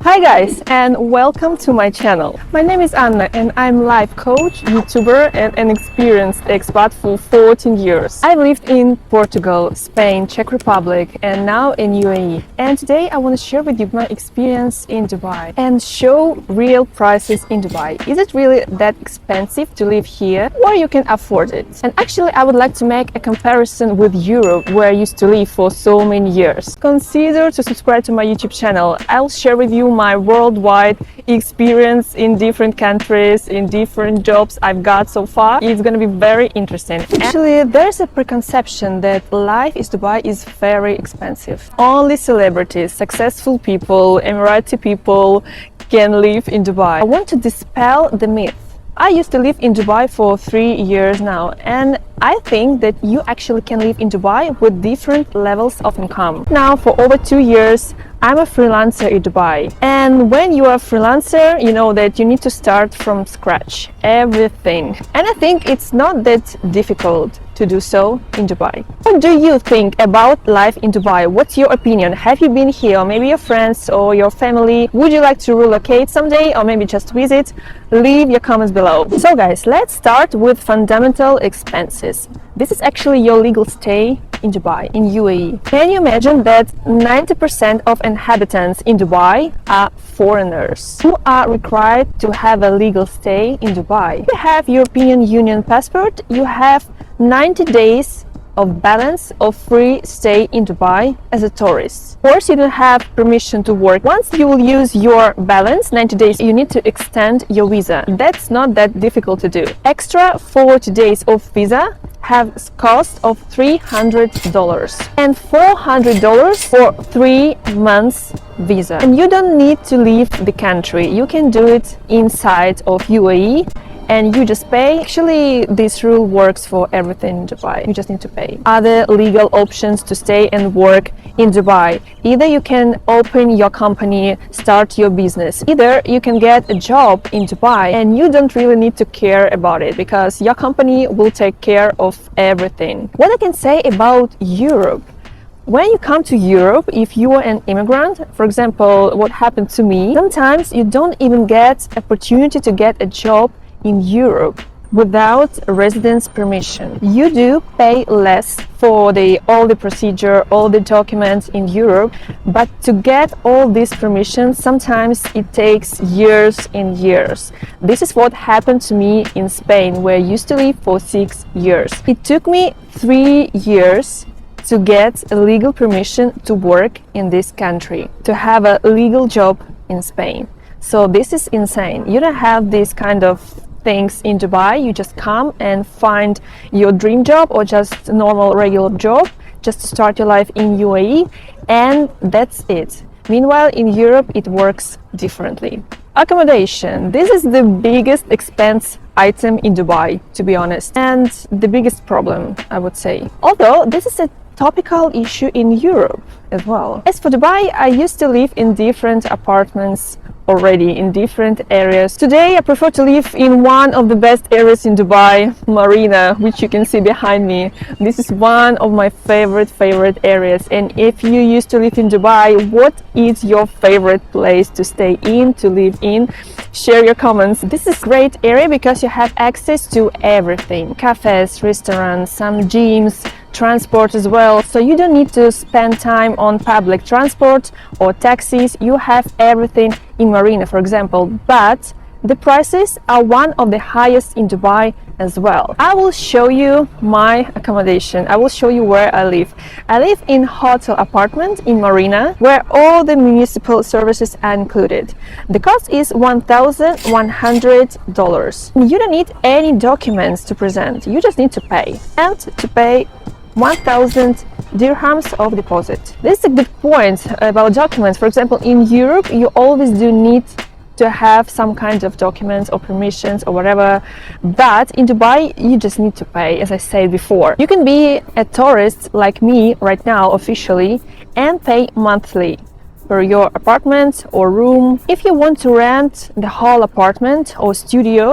Hi guys, and welcome to my channel. My name is Anna and I'm life coach, YouTuber and an experienced expat for 14 years. I've lived in Portugal, Spain, Czech Republic and now in UAE. And today I want to share with you my experience in Dubai and show real prices in Dubai. Is it really that expensive to live here or you can afford it? And actually I would like to make a comparison with Europe where I used to live for so many years. Consider to subscribe to my YouTube channel. I'll share with you my worldwide experience in different countries, in different jobs I've got so far. It's gonna be very interesting. Actually, there's a preconception that life in Dubai is very expensive. Only celebrities, successful people, Emirati people can live in Dubai. I want to dispel the myth. I used to live in Dubai for 3 years now, and I think that you actually can live in Dubai with different levels of income. Now, for over 2 years, I'm a freelancer in Dubai. And when you are a freelancer, you know that you need to start from scratch, everything. And I think it's not that difficult to do so in Dubai. What do you think about life in Dubai? What's your opinion? Have you been here, or maybe your friends or your family? Would you like to relocate someday or maybe just visit? Leave your comments below. So guys, let's start with fundamental expenses. This is actually your legal stay in Dubai, in UAE. Can you imagine that 90% of inhabitants in Dubai are foreigners who are required to have a legal stay in Dubai? If you have European Union passport, you have 90 days of balance of free stay in Dubai as a tourist. Of course, you don't have permission to work. Once you will use your balance, 90 days, you need to extend your visa. That's not that difficult to do. Extra 40 days of visa have cost of $300 and $400 for 3 months visa. And you don't need to leave the country. You can do it inside of UAE and you just pay. Actually, this rule works for everything in Dubai. You just need to pay. Other legal options to stay and work in Dubai. Either you can open your company, start your business. Either you can get a job in Dubai and you don't really need to care about it because your company will take care of everything. What I can say about Europe. When you come to Europe, if you are an immigrant, for example, what happened to me, sometimes you don't even get opportunity to get a job in Europe without residence permission. You do pay less for all the procedure, all the documents in Europe, but to get all these permissions, sometimes it takes years and years. This is what happened to me in Spain, where I used to live for 6 years. It took me 3 years to get a legal permission to work in this country, to have a legal job in Spain. So this is insane. You don't have this kind of things in Dubai. You just come and find your dream job or just normal regular job just to start your life in UAE, and that's it. Meanwhile, in Europe it works differently. Accommodation. This is the biggest expense item in Dubai, to be honest, and the biggest problem, I would say. Although this is a topical issue in Europe as well. As for Dubai, I used to live in different apartments already in different areas. Today I prefer to live in one of the best areas in Dubai, Marina, which you can see behind me. This is one of my favorite areas. And if you used to live in Dubai, what is your favorite place to stay in, to live in? Share your comments. This is a great area because you have access to everything. Cafes, restaurants, some gyms, transport as well, so you don't need to spend time on public transport or taxis. You have everything in Marina, for example, but the prices are one of the highest in Dubai as well. I will show you my accommodation. I will show you where I live. I live in hotel apartment in Marina where all the municipal services are included. The cost is $1,100. You don't need any documents to present. You just need to pay, and to pay 1,000 dirhams of deposit. This is a good point about documents. For example, in Europe, you always do need to have some kind of documents or permissions or whatever, but in Dubai, you just need to pay, as I said before. You can be a tourist like me right now officially and pay monthly. per your apartment or room. If you want to rent the whole apartment or studio,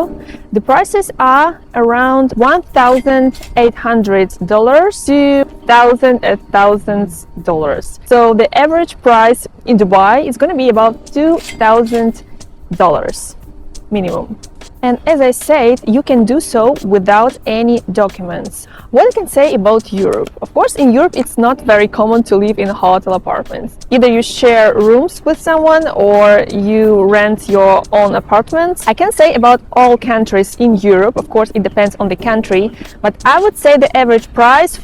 the prices are around $1,800 to $1,000. So the average price in Dubai is going to be about $2,000 minimum. And as I said, you can do so without any documents. What I can say about Europe? Of course, in Europe, it's not very common to live in hotel apartments. Either you share rooms with someone or you rent your own apartments. I can say about all countries in Europe, of course, it depends on the country, but I would say the average price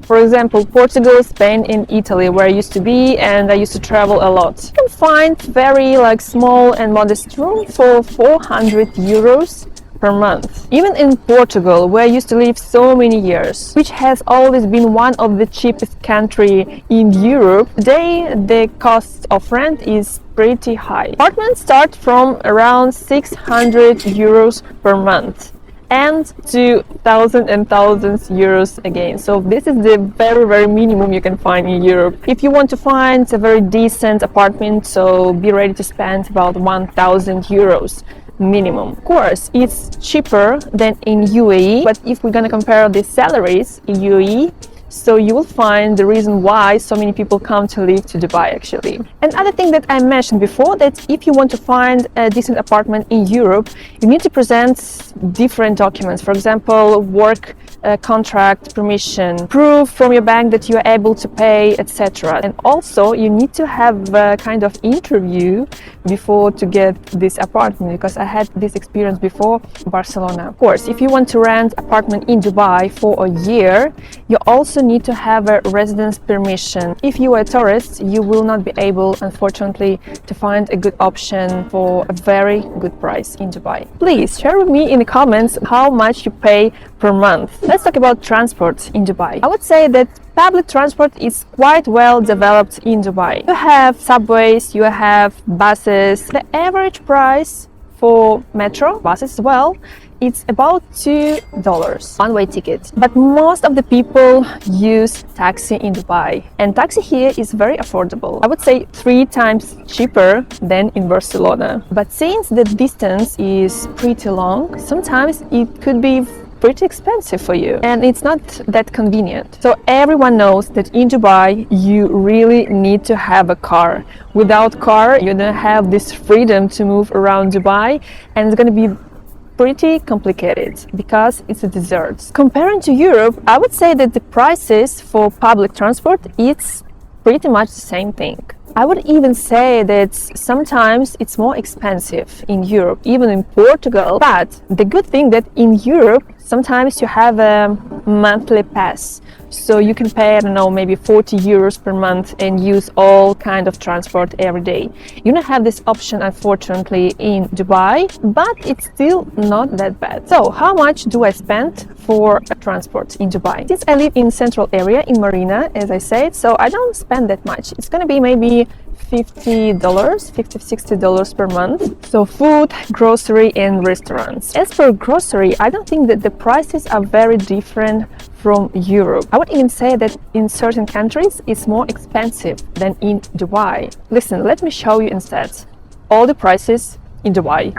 for example, Portugal, Spain, and Italy, where I used to be and I used to travel a lot. You can find very small and modest room for 400 euros per month. Even in Portugal, where I used to live so many years, which has always been one of the cheapest country in Europe, today the cost of rent is pretty high. Apartments start from around 600 euros per month and to thousands and thousands euros again. So this is the very minimum you can find in Europe. If you want to find a very decent apartment, so be ready to spend about 1,000 euros minimum. Of course, it's cheaper than in UAE, but if we're gonna compare the salaries in UAE, so you will find the reason why so many people come to live to Dubai actually. Another thing that I mentioned before, that if you want to find a decent apartment in Europe, you need to present different documents. For example, work contract, permission, proof from your bank that you are able to pay, etc. And also you need to have a kind of interview before to get this apartment, because I had this experience before in Barcelona. Of course, if you want to rent apartment in Dubai for a year, you also need to have a residence permission. If you are a tourist, you will not be able, unfortunately, to find a good option for a very good price in Dubai. Please share with me in the comments how much you pay per month. Let's talk about transport in Dubai. I would say that public transport is quite well developed in Dubai. You have subways, you have buses. The average price for metro buses as well, it's about $2 one-way ticket. But most of the people use taxi in Dubai, and taxi here is very affordable. I would say 3 times cheaper than in Barcelona. But since the distance is pretty long, sometimes it could be pretty expensive for you, and it's not that convenient. So everyone knows that in Dubai you really need to have a car. Without car, you don't have this freedom to move around Dubai, and it's going to be pretty complicated because it's a desert. Comparing to Europe, I would say that the prices for public transport, it's pretty much the same thing. I would even say that sometimes it's more expensive in Europe, even in Portugal. But the good thing that in Europe, sometimes you have a monthly pass. So you can pay, I don't know, maybe 40 euros per month and use all kind of transport every day. You don't have this option, unfortunately, in Dubai, but it's still not that bad. So how much do I spend for transport in Dubai? Since I live in central area in Marina, as I said, so I don't spend that much. It's gonna be maybe $50, $60 per month. So food, grocery, and restaurants. As for grocery, I don't think that the prices are very different from Europe. I would even say that in certain countries it's more expensive than in Dubai. Listen, let me show you instead all the prices in Dubai.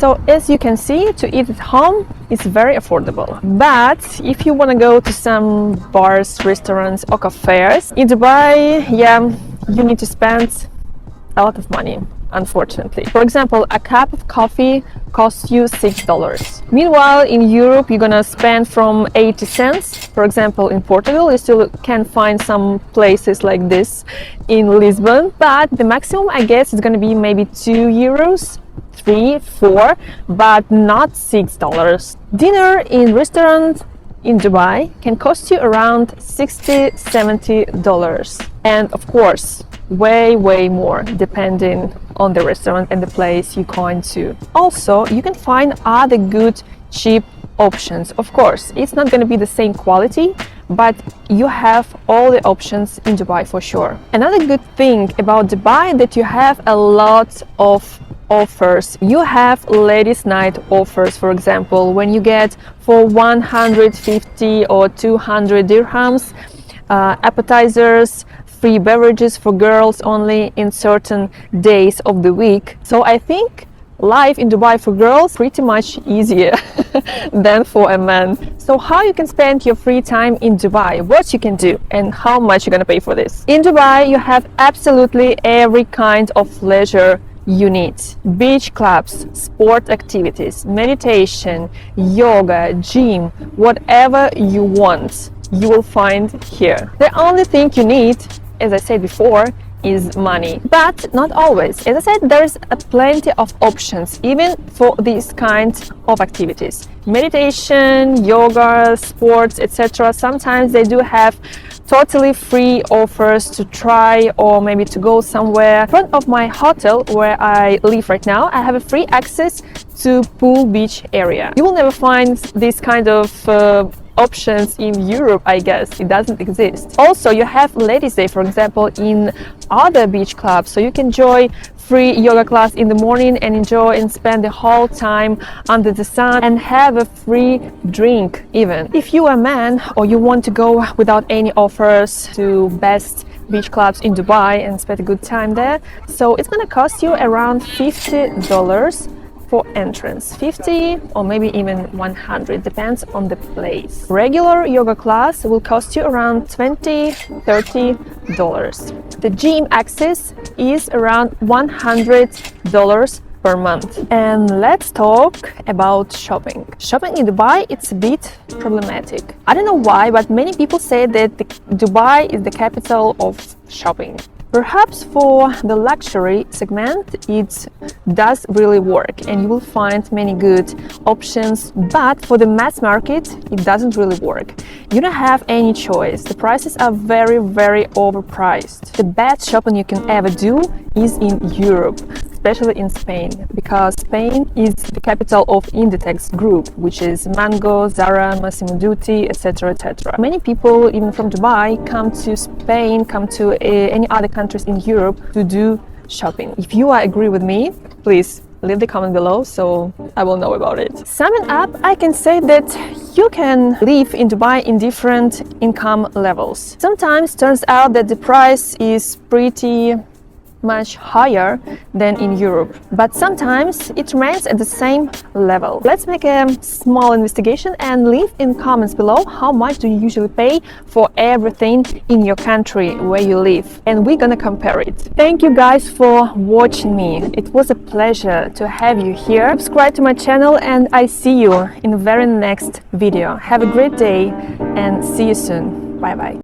So as you can see, to eat at home is very affordable. But if you want to go to some bars, restaurants or cafes in Dubai, yeah, you need to spend a lot of money, unfortunately. For example, a cup of coffee costs you $6. Meanwhile, in Europe, you're gonna spend from 80 cents. For example, in Portugal, you still can find some places like this in Lisbon, but the maximum, I guess, is gonna be maybe €2, 3, 4, but not $6. Dinner in restaurants in Dubai can cost you around $60, $70. And of course, way more depending on the restaurant and the place you're going to. Also, you can find other good cheap options. Of course, it's not going to be the same quality, but you have all the options in Dubai for sure. Another good thing about Dubai that you have a lot of offers. You have ladies night offers, for example, when you get for 150 or 200 dirhams appetizers, free beverages for girls only in certain days of the week. So I think life in Dubai for girls pretty much easier than for a man. So how you can spend your free time in Dubai, what you can do, and how much you're gonna pay for this. In Dubai, you have absolutely every kind of leisure you need. Beach clubs, sport activities, meditation, yoga, gym, whatever you want, you will find here. The only thing you need, as I said before, is money, but not always. As I said, there's plenty of options even for these kinds of activities. Meditation, yoga, sports, etc. Sometimes they do have totally free offers to try or maybe to go somewhere. In front of my hotel where I live right now, I have a free access to pool beach area. You will never find this kind of options in Europe, I guess. It doesn't exist. Also, you have ladies' day, for example, in other beach clubs, so you can enjoy free yoga class in the morning and enjoy and spend the whole time under the sun and have a free drink even. If you are a man or you want to go without any offers to best beach clubs in Dubai and spend a good time there, so it's gonna cost you around $50 for entrance. 50 or maybe even 100, depends on the place. Regular yoga class will cost you around $20, $30. The gym access is around $100 per month. And let's talk about shopping. Shopping in Dubai, it's a bit problematic. I don't know why, but many people say that Dubai is the capital of shopping. Perhaps for the luxury segment, it does really work and you will find many good options, but for the mass market, it doesn't really work. You don't have any choice. The prices are very overpriced. The best shopping you can ever do is in Europe, especially in Spain, because Spain is the capital of Inditex group, which is Mango, Zara, Massimo Dutti, etc. Many people, even from Dubai, come to Spain, come to any other countries in Europe to do shopping. If you agree with me, please leave the comment below so I will know about it. Summing up, I can say that you can live in Dubai in different income levels. Sometimes turns out that the price is pretty much higher than in Europe, but sometimes it remains at the same level. Let's make a small investigation and leave in comments below how much do you usually pay for everything in your country where you live, and we're gonna compare it. Thank you guys for watching me. It was a pleasure to have you here. Subscribe to my channel and I see you in the very next video. Have a great day and see you soon. Bye bye.